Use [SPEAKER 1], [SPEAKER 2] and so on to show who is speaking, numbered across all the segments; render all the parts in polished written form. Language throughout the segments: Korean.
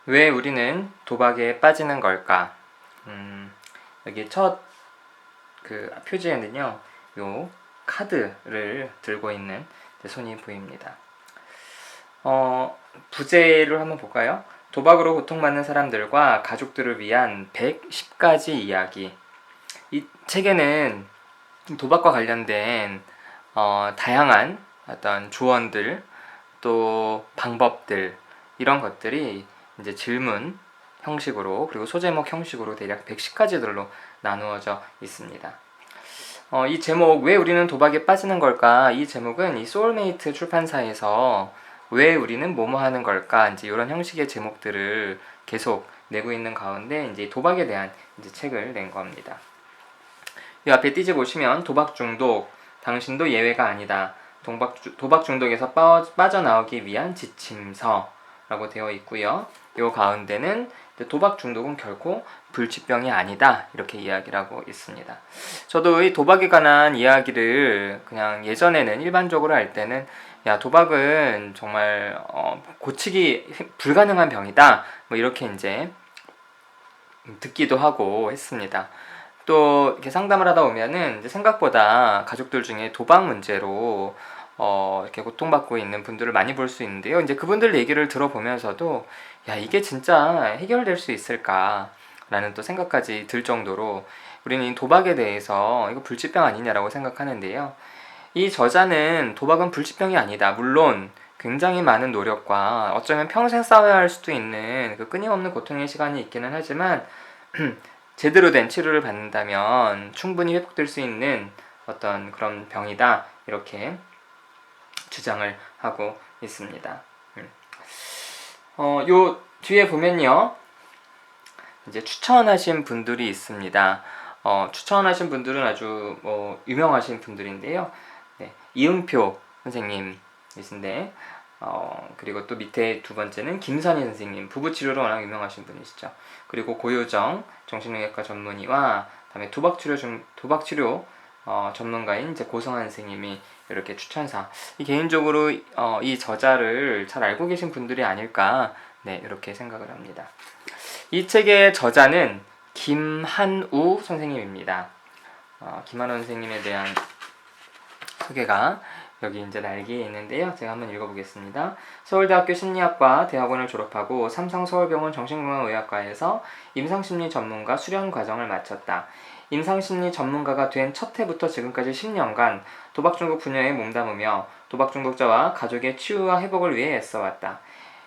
[SPEAKER 1] 왜 우리는 도박에 빠지는 걸까? 여기 첫 그 표지에는요, 요 카드를 들고 있는 손이 보입니다. 부제를 한번 볼까요? 도박으로 고통받는 사람들과 가족들을 위한 110가지 이야기. 이 책에는 도박과 관련된 다양한 어떤 조언들, 또 방법들, 이런 것들이 이제 질문 형식으로, 그리고 소제목 형식으로 대략 110가지들로 나누어져 있습니다. 이 제목, 왜 우리는 도박에 빠지는 걸까? 이 제목은 이 소울메이트 출판사에서 왜 우리는 뭐뭐 하는 걸까? 이제 이런 형식의 제목들을 계속 내고 있는 가운데 이제 도박에 대한 이제 책을 낸 겁니다. 이 앞에 띠지 보시면 도박 중독, 당신도 예외가 아니다. 도박 중독에서 빠져나오기 위한 지침서라고 되어 있고요. 이 가운데는 도박 중독은 결코 불치병이 아니다, 이렇게 이야기를 하고 있습니다. 저도 이 도박에 관한 이야기를 그냥 예전에는 일반적으로 할 때는 야, 도박은 정말 고치기 불가능한 병이다, 뭐 이렇게 이제 듣기도 하고 했습니다. 또 이렇게 상담을 하다 보면은 이제 생각보다 가족들 중에 도박 문제로 이렇게 고통받고 있는 분들을 많이 볼 수 있는데요. 이제 그분들 얘기를 들어보면서도 야, 이게 진짜 해결될 수 있을까라는 또 생각까지 들 정도로 우리는 이 도박에 대해서 이거 불치병 아니냐라고 생각하는데요. 이 저자는 도박은 불치병이 아니다, 물론 굉장히 많은 노력과 어쩌면 평생 싸워야 할 수도 있는 그 끊임없는 고통의 시간이 있기는 하지만 제대로 된 치료를 받는다면 충분히 회복될 수 있는 어떤 그런 병이다, 이렇게 주장을 하고 있습니다. 요 뒤에 보면요, 이제 추천하신 분들이 있습니다. 추천하신 분들은 아주 유명하신 분들인데요. 네, 이응표 선생님이신데, 그리고 또 밑에 두 번째는 김선희 선생님, 부부치료로 워낙 유명하신 분이시죠. 그리고 고효정 정신의학과 전문의와 그다음에 도박치료 전문가인 이제 고성한 선생님이 이렇게 추천사. 개인적으로 이 저자를 잘 알고 계신 분들이 아닐까, 네, 이렇게 생각을 합니다. 이 책의 저자는 김한우 선생님입니다. 김한우 선생님에 대한 소개가 여기 이제 날개에 있는데요. 제가 한번 읽어보겠습니다. 서울대학교 심리학과 대학원을 졸업하고 삼성서울병원 정신건강의학과에서 임상심리 전문가 수련 과정을 마쳤다. 임상심리 전문가가 된 첫 해부터 지금까지 10년간 도박중독 분야에 몸담으며 도박중독자와 가족의 치유와 회복을 위해 애써왔다.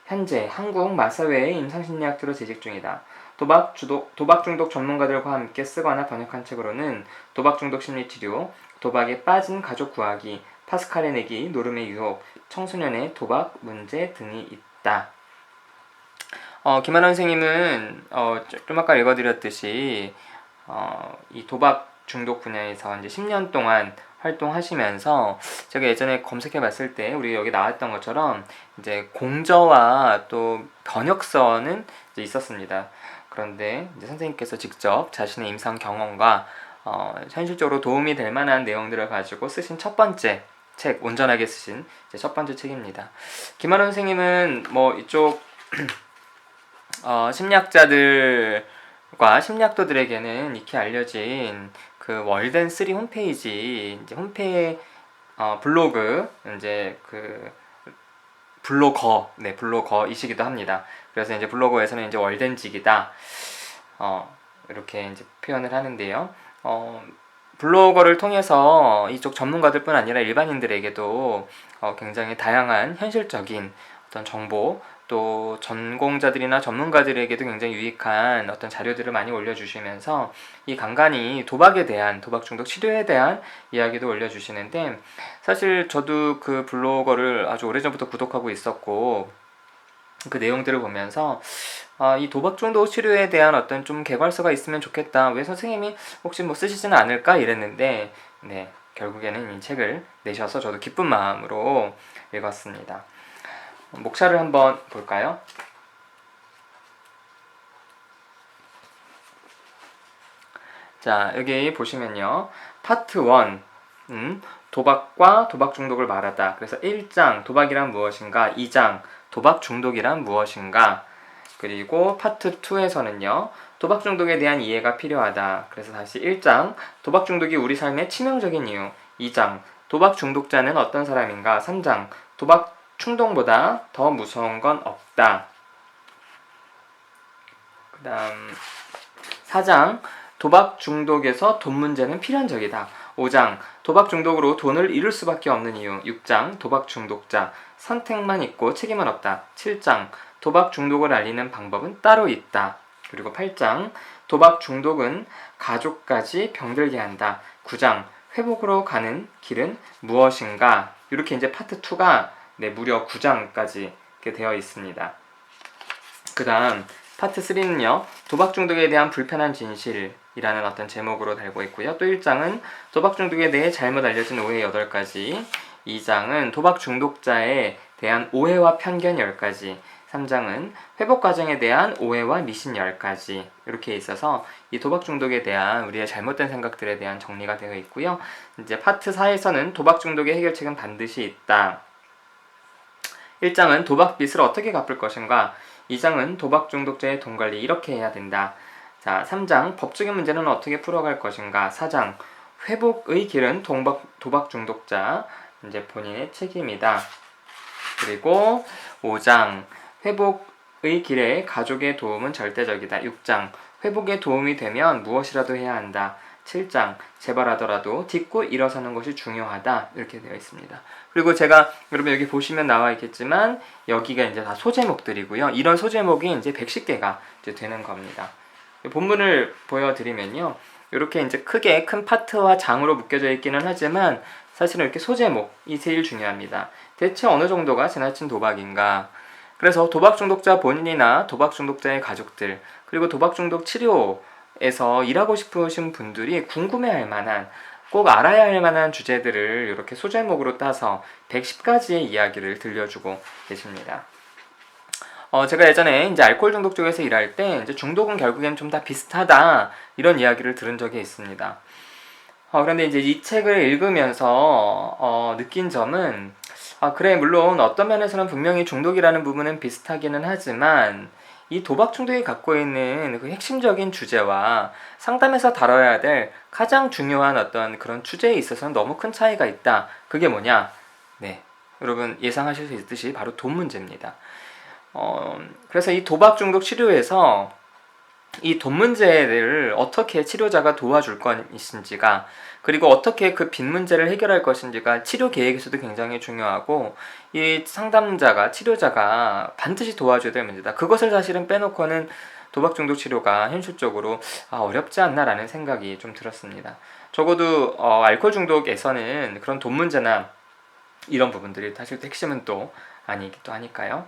[SPEAKER 1] 현재 한국 마사회의 임상심리학자로 재직 중이다. 도박중독 전문가들과 함께 쓰거나 번역한 책으로는 도박중독 심리치료, 도박에 빠진 가족 구하기, 파스칼의 내기, 노름의 유혹, 청소년의 도박 문제 등이 있다. 김한원 선생님은 좀 아까 읽어드렸듯이 이 도박 중독 분야에서 이제 10년 동안 활동하시면서 제가 예전에 검색해봤을 때 우리 여기 나왔던 것처럼 이제 공저와 또 번역서는 이제 있었습니다. 그런데 이제 선생님께서 직접 자신의 임상 경험과 현실적으로 도움이 될 만한 내용들을 가지고 쓰신 첫 번째 책, 온전하게 쓰신 첫 번째 책입니다. 김한원 선생님은 뭐 이쪽 심리학자들과 심리학도들에게는 익히 알려진 그 월든3 홈페이지, 이제 블로그, 이제 그 블로거이시기도 합니다. 그래서 이제 블로거에서는 이제 월든직이다, 이렇게 이제 표현을 하는데요. 블로거를 통해서 이쪽 전문가들뿐 아니라 일반인들에게도 굉장히 다양한 현실적인 어떤 정보, 또 전공자들이나 전문가들에게도 굉장히 유익한 어떤 자료들을 많이 올려주시면서 이 간간히 도박에 대한, 도박 중독 치료에 대한 이야기도 올려주시는데, 사실 저도 그 블로거를 아주 오래전부터 구독하고 있었고 그 내용들을 보면서 이 도박 중독 치료에 대한 어떤 좀 개발서가 있으면 좋겠다, 왜 선생님이 혹시 뭐 쓰시지는 않을까 이랬는데, 네, 결국에는 이 책을 내셔서 저도 기쁜 마음으로 읽었습니다. 목차를 한번 볼까요? 자, 여기 보시면요, 파트 1, 도박과 도박 중독을 말하다. 그래서 1장 도박이란 무엇인가, 2장 도박 중독이란 무엇인가, 그리고 파트 2에서는요. 도박 중독에 대한 이해가 필요하다. 그래서 다시 1장 도박 중독이 우리 삶의 치명적인 이유, 2장 도박 중독자는 어떤 사람인가, 3장 도박 충동보다 더 무서운 건 없다. 그 다음 4장 도박 중독에서 돈 문제는 필연적이다. 5장 도박 중독으로 돈을 잃을 수밖에 없는 이유. 6장 도박 중독자 선택만 있고 책임은 없다. 7장 도박 중독을 알리는 방법은 따로 있다. 그리고 8장 도박 중독은 가족까지 병들게 한다. 9장 회복으로 가는 길은 무엇인가. 이렇게 이제 파트 2가 무려 9장까지 이렇게 되어 있습니다. 그 다음 파트 3는요. 도박 중독에 대한 불편한 진실이라는 어떤 제목으로 달고 있고요. 또 1장은 도박 중독에 대해 잘못 알려진 오해 8가지, 2장은 도박 중독자에 대한 오해와 편견 10가지, 3장은 회복 과정에 대한 오해와 미신 10가지 이렇게 있어서 이 도박 중독에 대한 우리의 잘못된 생각들에 대한 정리가 되어 있고요. 이제 파트 4에서는 도박 중독의 해결책은 반드시 있다. 1장은 도박 빚을 어떻게 갚을 것인가, 2장은 도박 중독자의 돈 관리 이렇게 해야 된다. 자, 3장 법적인 문제는 어떻게 풀어갈 것인가, 4장 회복의 길은 도박 중독자 이제 본인의 책임이다. 그리고 5장 회복의 길에 가족의 도움은 절대적이다. 6장 회복에 도움이 되면 무엇이라도 해야 한다. 7장 재발하더라도 딛고 일어서는 것이 중요하다. 이렇게 되어 있습니다. 그리고 제가 여러분 여기 보시면 나와 있겠지만 여기가 이제 다 소제목들이고요. 이런 소제목이 이제 110개가 이제 되는 겁니다. 본문을 보여드리면요. 이렇게 이제 크게 큰 파트와 장으로 묶여져 있기는 하지만 사실은 이렇게 소제목이 제일 중요합니다. 대체 어느 정도가 지나친 도박인가? 그래서 도박 중독자 본인이나 도박 중독자의 가족들, 그리고 도박 중독 치료에서 일하고 싶으신 분들이 궁금해할 만한, 꼭 알아야 할 만한 주제들을 이렇게 소제목으로 따서 110가지의 이야기를 들려주고 계십니다. 제가 예전에 이제 알코올 중독 쪽에서 일할 때 이제 중독은 결국엔 좀 다 비슷하다 이런 이야기를 들은 적이 있습니다. 그런데 이제 이 책을 읽으면서 느낀 점은 그래, 물론 어떤 면에서는 분명히 중독이라는 부분은 비슷하기는 하지만 이 도박 중독이 갖고 있는 그 핵심적인 주제와 상담에서 다뤄야 될 가장 중요한 어떤 그런 주제에 있어서는 너무 큰 차이가 있다. 그게 뭐냐? 네, 여러분 예상하실 수 있듯이 바로 돈 문제입니다. 그래서 이 도박 중독 치료에서 이 돈 문제를 어떻게 치료자가 도와줄 것인지가, 그리고 어떻게 그 빚 문제를 해결할 것인지가 치료 계획에서도 굉장히 중요하고, 이 상담자가, 치료자가 반드시 도와줘야 될 문제다. 그것을 사실은 빼놓고는 도박 중독 치료가 현실적으로 어렵지 않나라는 생각이 좀 들었습니다. 적어도 알코올 중독에서는 그런 돈 문제나 이런 부분들이 사실 핵심은 또 아니기도 하니까요.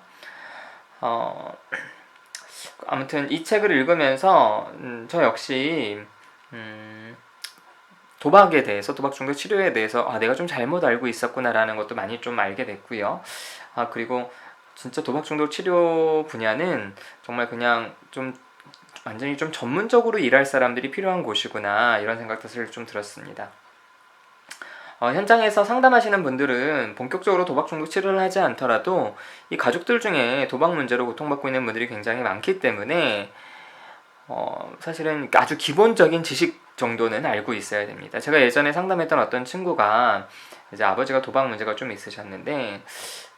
[SPEAKER 1] 아무튼 이 책을 읽으면서 저 역시 도박에 대해서, 도박 중독 치료에 대해서 내가 좀 잘못 알고 있었구나라는 것도 많이 좀 알게 됐고요. 그리고 진짜 도박 중독 치료 분야는 정말 그냥 좀 완전히 좀 전문적으로 일할 사람들이 필요한 곳이구나 이런 생각도 좀 들었습니다. 현장에서 상담하시는 분들은 본격적으로 도박 중독 치료를 하지 않더라도 이 가족들 중에 도박 문제로 고통받고 있는 분들이 굉장히 많기 때문에 사실은 아주 기본적인 지식 정도는 알고 있어야 됩니다. 제가 예전에 상담했던 어떤 친구가 이제 아버지가 도박 문제가 좀 있으셨는데,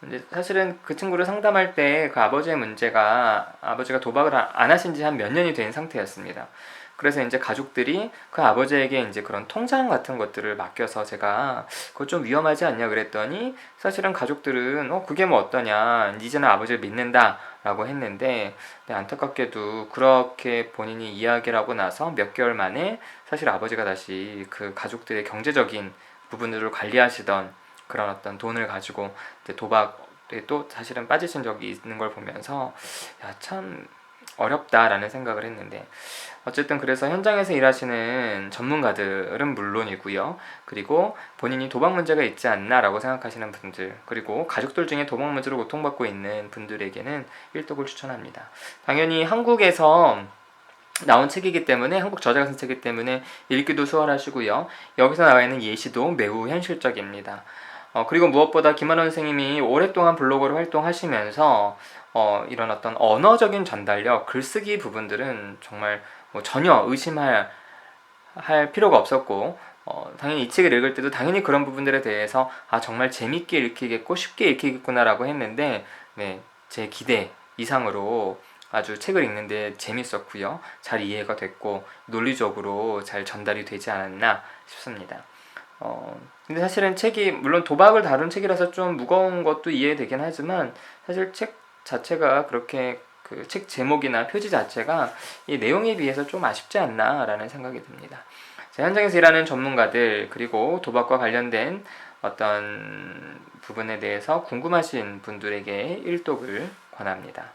[SPEAKER 1] 이제 사실은 그 친구를 상담할 때 그 아버지의 문제가, 아버지가 도박을 안 하신 지 한 몇 년이 된 상태였습니다. 그래서 이제 가족들이 그 아버지에게 이제 그런 통장 같은 것들을 맡겨서 제가 그거 좀 위험하지 않냐 그랬더니, 사실은 가족들은 그게 뭐 어떠냐, 이제는 아버지를 믿는다 라고 했는데, 안타깝게도 그렇게 본인이 이야기를 하고 나서 몇 개월 만에 사실 아버지가 다시 그 가족들의 경제적인 부분들을 관리하시던 그런 어떤 돈을 가지고 도박에 또 사실은 빠지신 적이 있는 걸 보면서 참 어렵다라는 생각을 했는데, 어쨌든 그래서 현장에서 일하시는 전문가들은 물론이고요. 그리고 본인이 도박 문제가 있지 않나라고 생각하시는 분들, 그리고 가족들 중에 도박 문제로 고통받고 있는 분들에게는 일독을 추천합니다. 당연히 한국에서 나온 책이기 때문에, 한국 저자가 쓴 책이기 때문에 읽기도 수월하시고요. 여기서 나와 있는 예시도 매우 현실적입니다. 그리고 무엇보다 김한원 선생님이 오랫동안 블로거로 활동하시면서 이런 어떤 언어적인 전달력, 글쓰기 부분들은 정말 뭐 전혀 의심할 필요가 없었고, 당연히 이 책을 읽을 때도 당연히 그런 부분들에 대해서 정말 재밌게 읽히겠고 쉽게 읽히겠구나라고 했는데, 네, 제 기대 이상으로 아주 책을 읽는데 재밌었고요. 잘 이해가 됐고 논리적으로 잘 전달이 되지 않았나 싶습니다. 근데 사실은 책이 물론 도박을 다룬 책이라서 좀 무거운 것도 이해되긴 하지만, 사실 책 자체가 그렇게 그 책 제목이나 표지 자체가 이 내용에 비해서 좀 아쉽지 않나라는 생각이 듭니다. 현장에서 일하는 전문가들, 그리고 도박과 관련된 어떤 부분에 대해서 궁금하신 분들에게 일독을 권합니다.